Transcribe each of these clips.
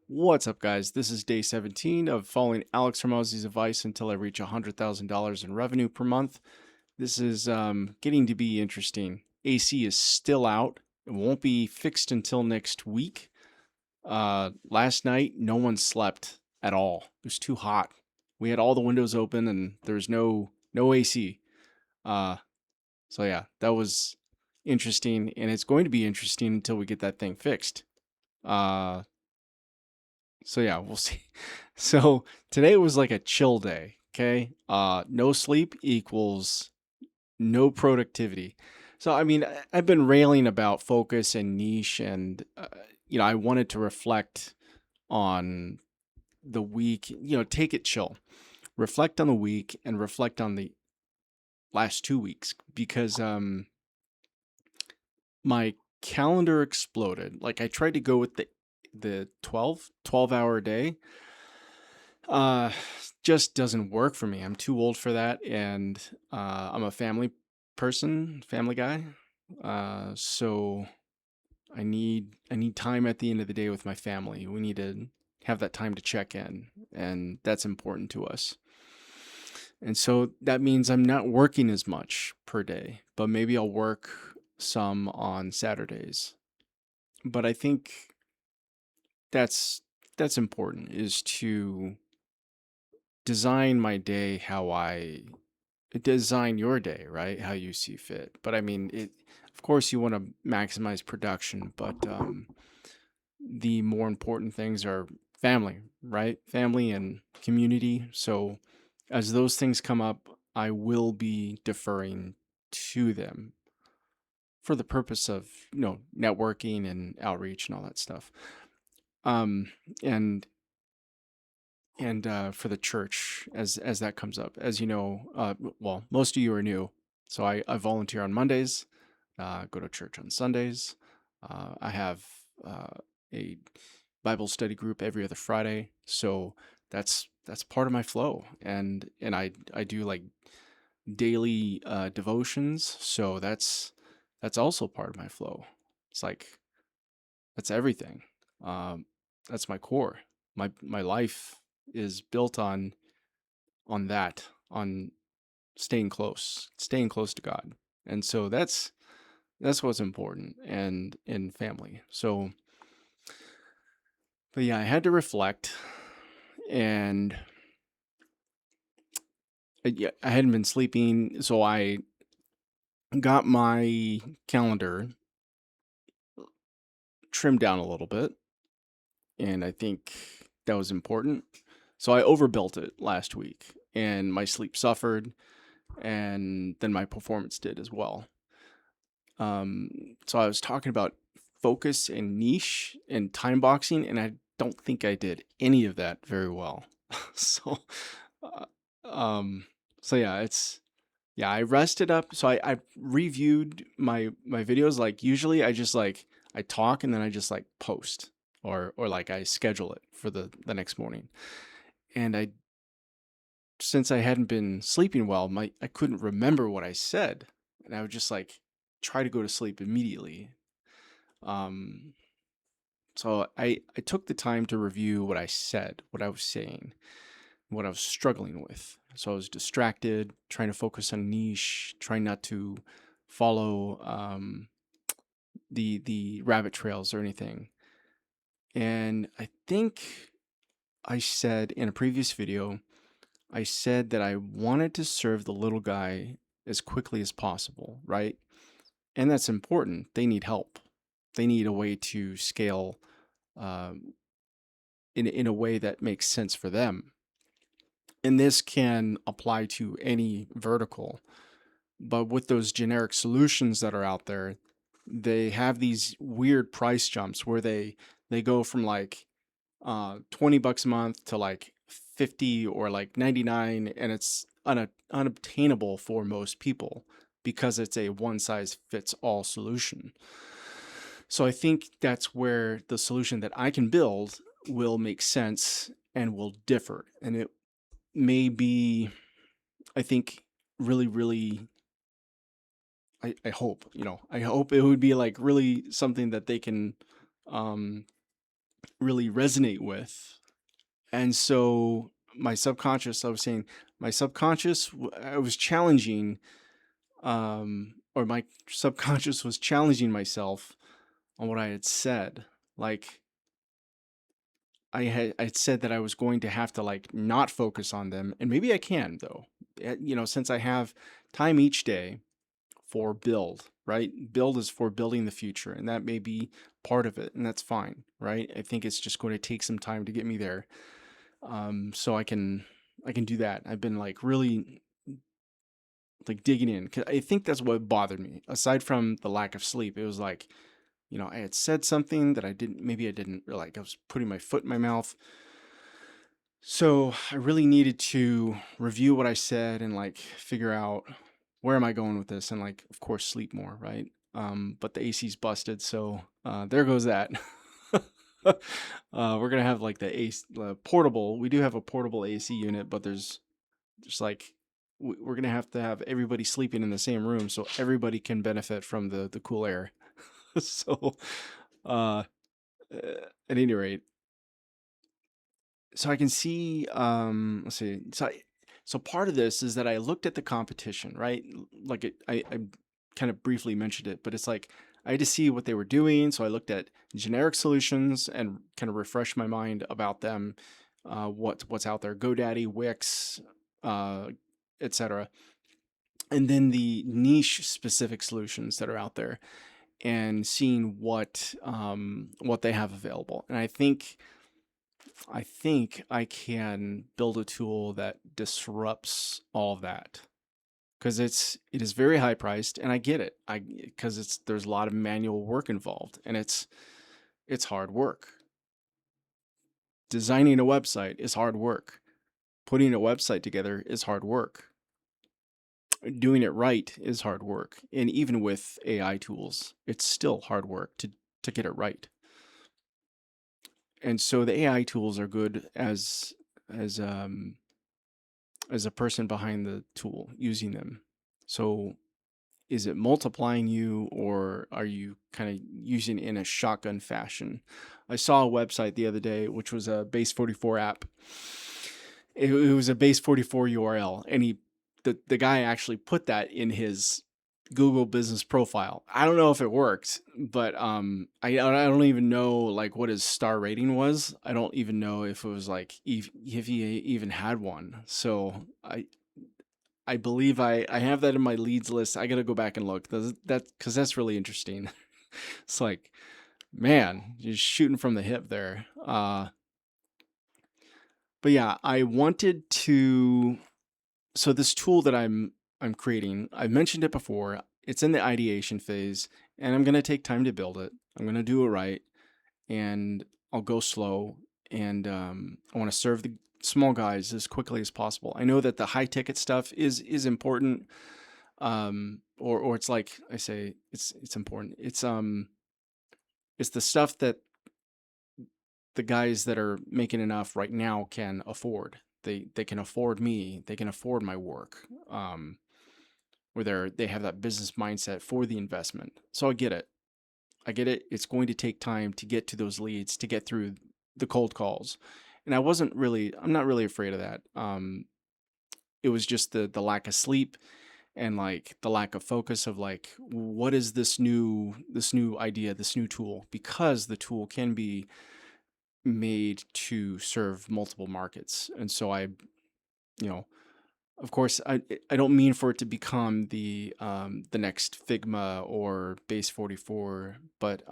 What's up, guys? This is day 17 of following Alex Hormozi's advice until I reach $100,000 in revenue per month. This is getting to be interesting. AC is still out. It won't be fixed until next week. Last night, no one slept at all. It was too hot. We had all the windows open and there's no AC. Uh, so yeah, that was interesting, and it's going to be interesting until we get that thing fixed. Uh, So yeah, we'll see. So today was like a chill day, okay? No sleep equals no productivity. So I mean, I've been railing about focus and niche, and I wanted to reflect on the week, take it chill. Reflect on the week and reflect on the last 2 weeks because my calendar exploded. Like I tried to go with the 12-hour day. Uh, just doesn't work for me. I'm too old for that, and I'm a family person, family guy. So I need time at the end of the day with my family. We need to have that time to check in, and that's important to us. And so that means I'm not working as much per day, but maybe I'll work some on Saturdays. But I think that's that's important, is to design my day how I design your day, right? How you see fit. But I mean, of course you want to maximize production, but the more important things are family, right? Family and community. So as those things come up, I will be deferring to them for the purpose of, networking and outreach and all that stuff. Um, and for the church, as that comes up. As you know, well, most of you are new, so I volunteer on Mondays, go to church on Sundays. I have a Bible study group every other Friday, so that's part of my flow, and I do like daily devotions, so that's also part of my flow. It's like that's everything. Um, that's my core. My life is built on that, on staying close to God. And so that's what's important, and in family. So, but yeah, I had to reflect, and yeah, I hadn't been sleeping, so I got my calendar trimmed down a little bit, and I think that was important. So I overbuilt it last week, and my sleep suffered, and then my performance did as well. So I was talking about focus and niche and time boxing, and I don't think I did any of that very well. so, uh, um, so yeah, I rested up. So I reviewed my videos. Like usually I just I talk and then I just like post, or like I schedule it for the next morning. And since I hadn't been sleeping well, I couldn't remember what I said, and I would just like try to go to sleep immediately. Um, so I took the time to review what I said, what I was saying, what I was struggling with. So I was distracted, trying to focus on niche, trying not to follow the rabbit trails or anything. And I think I said in a previous video, I said that I wanted to serve the little guy as quickly as possible, right? And that's important. They need help. They need a way to scale um, in a way that makes sense for them. And this can apply to any vertical. But with those generic solutions that are out there, they have these weird price jumps where they go from like $20 a month to like 50 or like 99, and it's unobtainable for most people because it's a one size fits all solution. So I think that's where the solution that I can build will make sense and will differ. And it may be, I think, really, really, I hope, I hope it would be like really something that they can um, really resonate with. And so my subconscious, I was saying, my subconscious, I was challenging, or my subconscious was challenging myself on what I had said. Like I'd said that I was going to have to like not focus on them, and maybe I can though. Since I have time each day for build, right? Build is for building the future, and that may be part of it, and that's fine, right? I think it's just going to take some time to get me there, so I can do that. I've been like really like digging in, 'cause I think that's what bothered me. Aside from the lack of sleep, it was like, I had said something that maybe I didn't like. I was putting my foot in my mouth. So I really needed to review what I said and like figure out where am I going with this, and like, of course, sleep more, right? But the AC's busted, so there goes that. We're gonna have like the AC portable. We do have a portable AC unit, but there's just like we're gonna have to have everybody sleeping in the same room so everybody can benefit from the cool air. So, uh, at any rate, so I can see, let's see. So part of this is that I looked at the competition, right? Like I kind of briefly mentioned it, but it's like I had to see what they were doing. So I looked at generic solutions and kind of refreshed my mind about them, what's out there, GoDaddy, Wix, uh, etc. And then the niche specific solutions that are out there, and seeing what they have available. And I think I can build a tool that disrupts all of that, because it is very high priced, and I get it. Because there's a lot of manual work involved, and it's hard work. Designing a website is hard work. Putting a website together is hard work. Doing it right is hard work. And even with AI tools, it's still hard work to get it right. And so the AI tools are good as um as a person behind the tool using them. So is it multiplying you, or are you kind of using it in a shotgun fashion? I saw a website the other day, which was a Base 44 app. It was a Base 44 URL, and the guy actually put that in his Google business profile. I don't know if it worked, but I don't even know like what his star rating was. I don't even know if it was like if he even had one. So I believe I have that in my leads list. I got to go back and look. Because that's really interesting. It's like, man, you're shooting from the hip there. But yeah, I wanted to. So this tool that I'm creating, I mentioned it before. It's in the ideation phase, and I'm gonna take time to build it. I'm gonna do it right, and I'll go slow. And I want to serve the small guys as quickly as possible. I know that the high ticket stuff is important, or it's like I say, it's important. It's the stuff that the guys that are making enough right now can afford. They can afford me. They can afford my work. Where they have that business mindset for the investment. So I get it. I get it. It's going to take time to get to those leads, to get through the cold calls. And I'm not really afraid of that. It was just the lack of sleep, and like the lack of focus of like, what is this new idea, this new tool? Because the tool can be made to serve multiple markets. And so you know, of course, I don't mean for it to become the next Figma or Base 44, but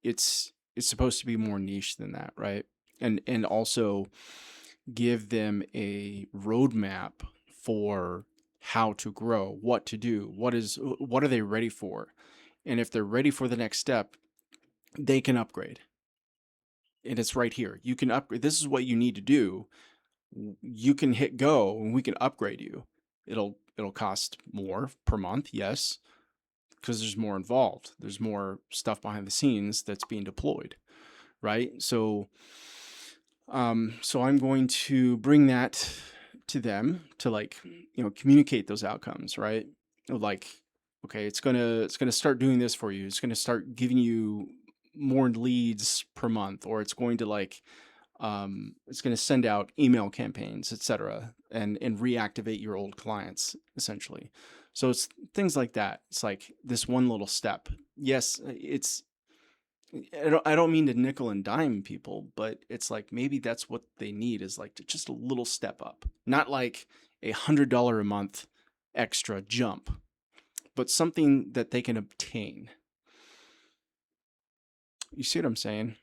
it's supposed to be more niche than that, right? And also give them a roadmap for how to grow, what to do, what are they ready for, and if they're ready for the next step, they can upgrade. And it's right here. You can upgrade. This is what you need to do. You can hit go, and we can upgrade you. It'll cost more per month, yes, because there's more involved. There's more stuff behind the scenes that's being deployed, right? So I'm going to bring that to them to like, communicate those outcomes, right? Like, okay, it's gonna start doing this for you. It's gonna start giving you more leads per month, or it's going to like it's going to send out email campaigns, etc., and reactivate your old clients essentially. So it's things like that. It's like this one little step. Yes, it's I don't mean to nickel and dime people, but it's like maybe that's what they need is like just a little step up, not like $100 a month extra jump, but something that they can obtain. You see what I'm saying?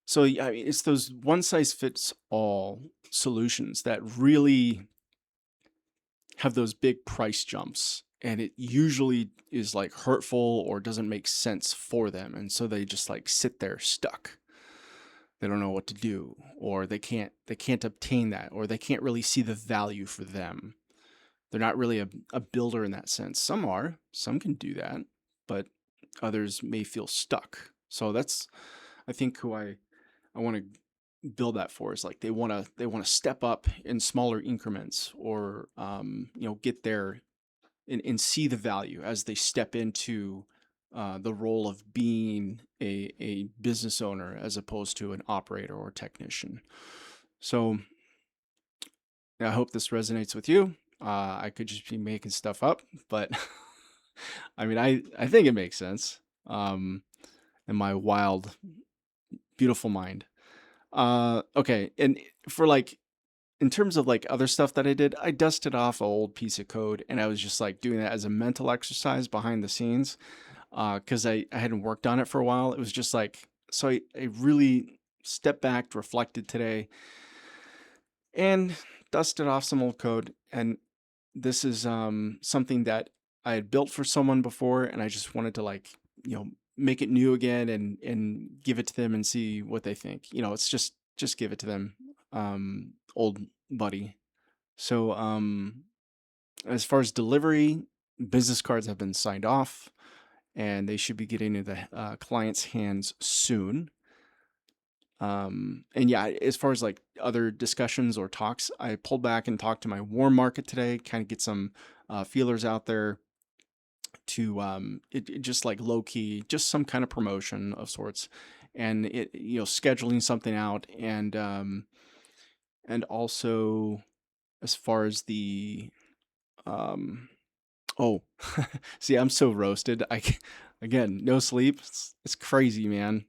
So I mean, it's those one size fits all solutions that really have those big price jumps, and it usually is like hurtful or doesn't make sense for them, and so they just like sit there stuck. They don't know what to do, or they can't obtain that, or they can't really see the value for them. They're not really a builder in that sense. Some can do that, but others may feel stuck. So that's, I think, who I want to build that for is like they want to step up in smaller increments, or get there and see the value as they step into the role of being a business owner as opposed to an operator or technician. So I hope this resonates with you. I could just be making stuff up, but I mean, I think it makes sense in my wild, beautiful mind. Okay, and for like in terms of like other stuff that I did, I dusted off an old piece of code, and I was just like doing that as a mental exercise behind the scenes, because I hadn't worked on it for a while. It was just like, so I really stepped back, reflected today, and dusted off some old code. And this is something that I had built for someone before, and I just wanted to like, make it new again and give it to them and see what they think. It's just give it to them, old buddy. So as far as delivery, business cards have been signed off, and they should be getting into the client's hands soon. And yeah, as far as like other discussions or talks, I pulled back and talked to my warm market today, kind of get some feelers out there to it just like low key, just some kind of promotion of sorts, and it scheduling something out, and also as far as the oh, see, I'm so roasted. Again, no sleep. It's crazy, man.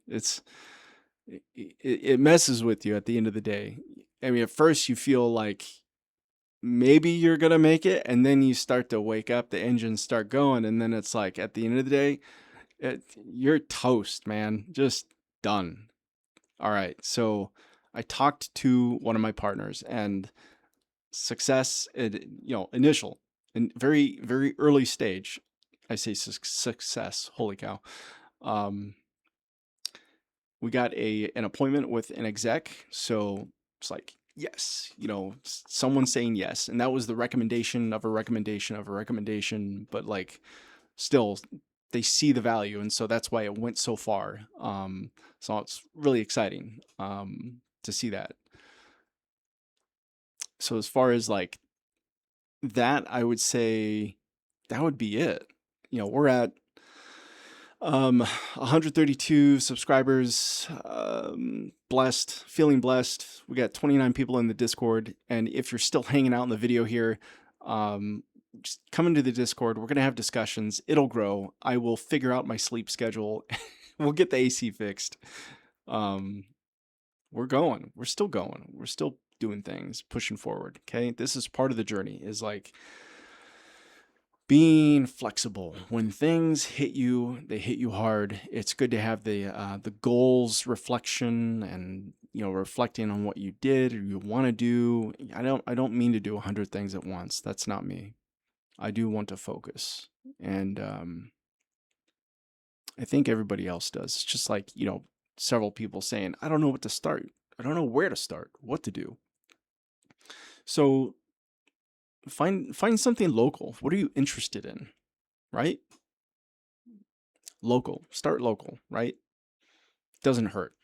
It messes with you at the end of the day. I mean, at first you feel like maybe you're gonna make it, and then you start to wake up, the engines start going, and then it's like at the end of the day, you're toast, man. Just done. All right. So I talked to one of my partners, and success, initial and very, very early stage. I say success. Holy cow. Um, we got an appointment with an exec. So it's like, yes, someone saying yes. And that was the recommendation of a recommendation of a recommendation, but like still they see the value. And so that's why it went so far. So it's really exciting to see that. So as far as like that, I would say that would be it. We're at 132 subscribers, blessed, feeling blessed. We got 29 people in the Discord, and if you're still hanging out in the video here, just come into the Discord. We're gonna have discussions. It'll grow. I will figure out my sleep schedule. We'll get the AC fixed. We're going. We're still going. We're still doing things, pushing forward. Okay, this is part of the journey. Is like being flexible. When things hit you, they hit you hard. It's good to have the goals reflection, and reflecting on what you did or you want to do. I don't mean to do 100 things at once. That's not me. I do want to focus, and I think everybody else does. It's just like several people saying, I don't know what to start. I don't know where to start, what to do. So find something local. What are you interested in, right? Local. Start local, right? Doesn't hurt.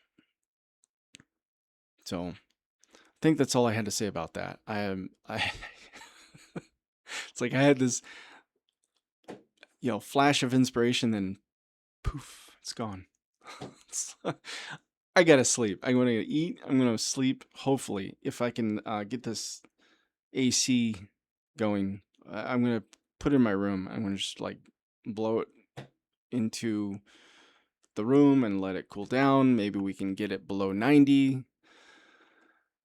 So I think that's all I had to say about that. I it's like I had this flash of inspiration, then poof, it's gone. It's- I gotta sleep. I'm gonna eat. I'm gonna sleep. Hopefully, if I can get this AC going, I'm gonna put it in my room. I'm gonna just like blow it into the room and let it cool down. Maybe we can get it below 90.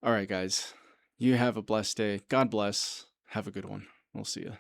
All right, guys. You have a blessed day. God bless. Have a good one. We'll see you.